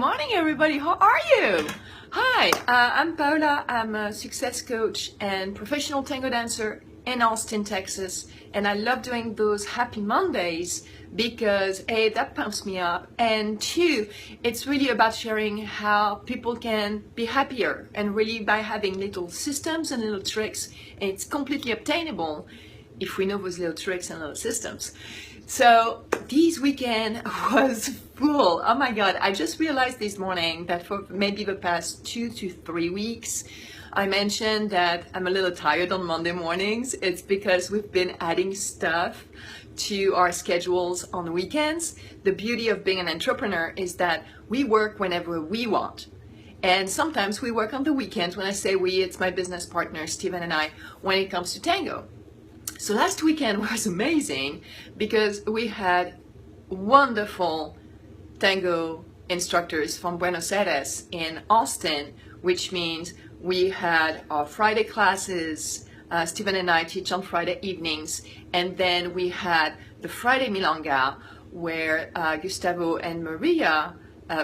morning, everybody. How are you? Hi, I'm Paola. I'm a success coach and professional tango dancer in Austin, Texas. And I love doing those happy Mondays because A, that pumps me up, and two, it's really about sharing how people can be happier, and really by having little systems and little tricks. And it's completely obtainable if we know those little tricks and little systems. So this weekend was full. Oh my God, I just realized this morning that for maybe the past 2 to 3 weeks, I mentioned that I'm a little tired on Monday mornings. It's because we've been adding stuff to our schedules on weekends. The beauty of being an entrepreneur is that we work whenever we want. And sometimes we work on the weekends. When I say we, it's my business partner, Steven, and I, when it comes to tango. So last weekend was amazing because we had wonderful tango instructors from Buenos Aires in Austin, which means we had our Friday classes. Steven and I teach on Friday evenings, and then we had the Friday Milonga where Gustavo and Maria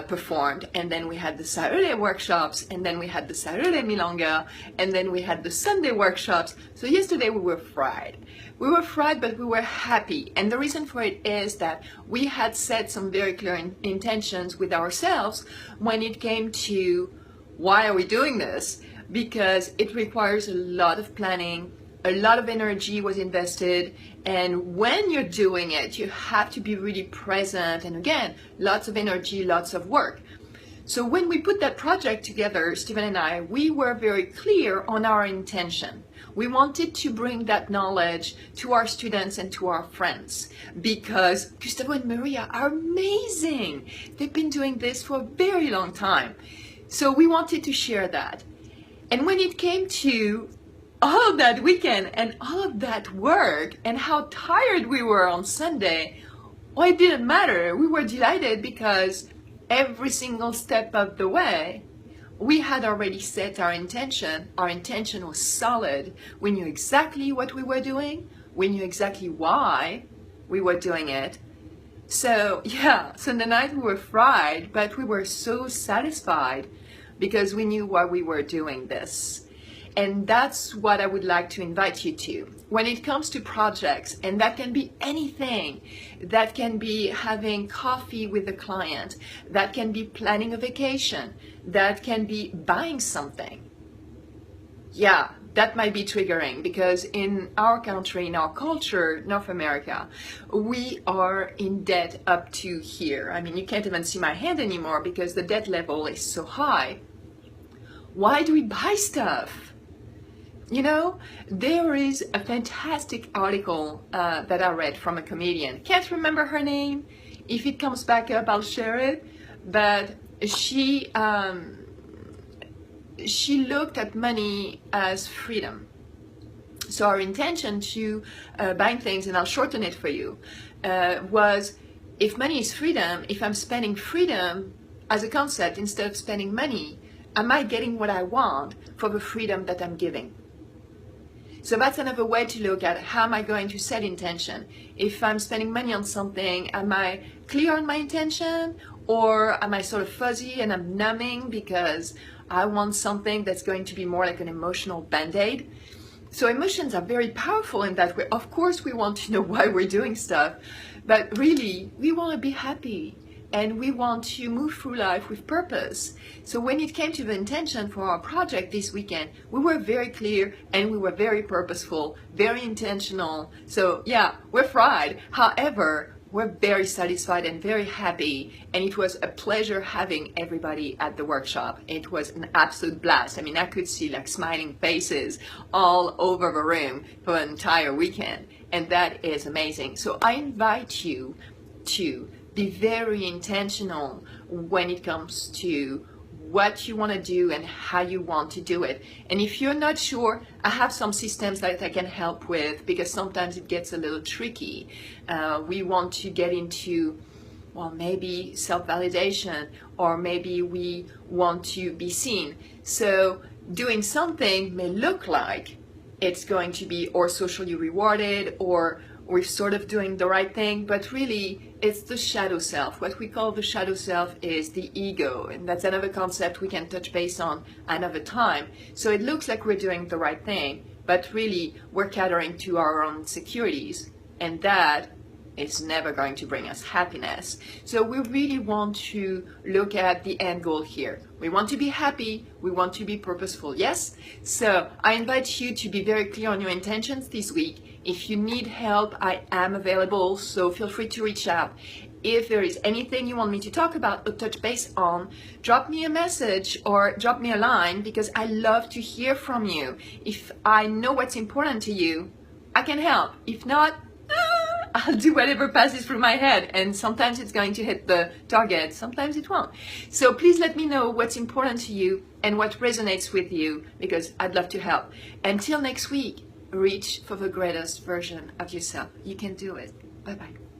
performed, and then we had the Saturday workshops, and then we had the Saturday Milonga, and then we had the Sunday workshops. So yesterday we were fried. We were fried, but we were happy. And the reason for it is that we had set some very clear intentions with ourselves when it came to why are we doing this? Because it requires a lot of planning, a lot of energy was invested, and when you're doing it, you have to be really present, and again, lots of energy, lots of work. So when we put that project together, Steven and I, we were very clear on our intention. We wanted to bring that knowledge to our students and to our friends because Gustavo and Maria are amazing. They've been doing this for a very long time. So we wanted to share that. And when it came to all of that weekend and all of that work and how tired we were on Sunday, well, it didn't matter. We were delighted because every single step of the way, we had already set our intention. Our intention was solid. We knew exactly what we were doing. We knew exactly why we were doing it. So yeah, Sunday night we were fried, but we were so satisfied because we knew why we were doing this. And that's what I would like to invite you to. When it comes to projects, and that can be anything, that can be having coffee with a client, that can be planning a vacation, that can be buying something. Yeah, that might be triggering because in our country, in our culture, North America, we are in debt up to here. I mean, you can't even see my hand anymore because the debt level is so high. Why do we buy stuff? You know, there is a fantastic article that I read from a comedian. Can't remember her name. If it comes back up, I'll share it. But she looked at money as freedom. So our intention to buying things, and I'll shorten it for you, was if money is freedom, if I'm spending freedom as a concept instead of spending money, am I getting what I want for the freedom that I'm giving? So that's another way to look at how am I going to set intention. If I'm spending money on something, am I clear on my intention, or am I sort of fuzzy and I'm numbing because I want something that's going to be more like an emotional band-aid? So emotions are very powerful in that way. Of course we want to know why we're doing stuff, but really we want to be happy. And we want to move through life with purpose. So when it came to the intention for our project this weekend, we were very clear and we were very purposeful, very intentional. So yeah, we're fried. However, we're very satisfied and very happy. And it was a pleasure having everybody at the workshop. It was an absolute blast. I mean, I could see like smiling faces all over the room for an entire weekend. And that is amazing. So I invite you to be very intentional when it comes to what you want to do and how you want to do it. And if you're not sure, I have some systems that I can help with because sometimes it gets a little tricky. We want to get into, well, maybe self-validation, or maybe we want to be seen. So doing something may look like it's going to be or socially rewarded, or we're sort of doing the right thing, but really it's the shadow self. What we call the shadow self is the ego, and that's another concept we can touch base on another time. So it looks like we're doing the right thing, but really we're catering to our own insecurities, and that is never going to bring us happiness. So we really want to look at the end goal here. We want to be happy, we want to be purposeful, yes? So I invite you to be very clear on your intentions this week. If you need help, I am available, so feel free to reach out. If there is anything you want me to talk about or touch base on, drop me a message or drop me a line, because I love to hear from you. If I know what's important to you, I can help. If not, I'll do whatever passes through my head, and sometimes it's going to hit the target, sometimes it won't. So please let me know what's important to you and what resonates with you, because I'd love to help. Until next week, reach for the greatest version of yourself. You can do it. Bye-bye.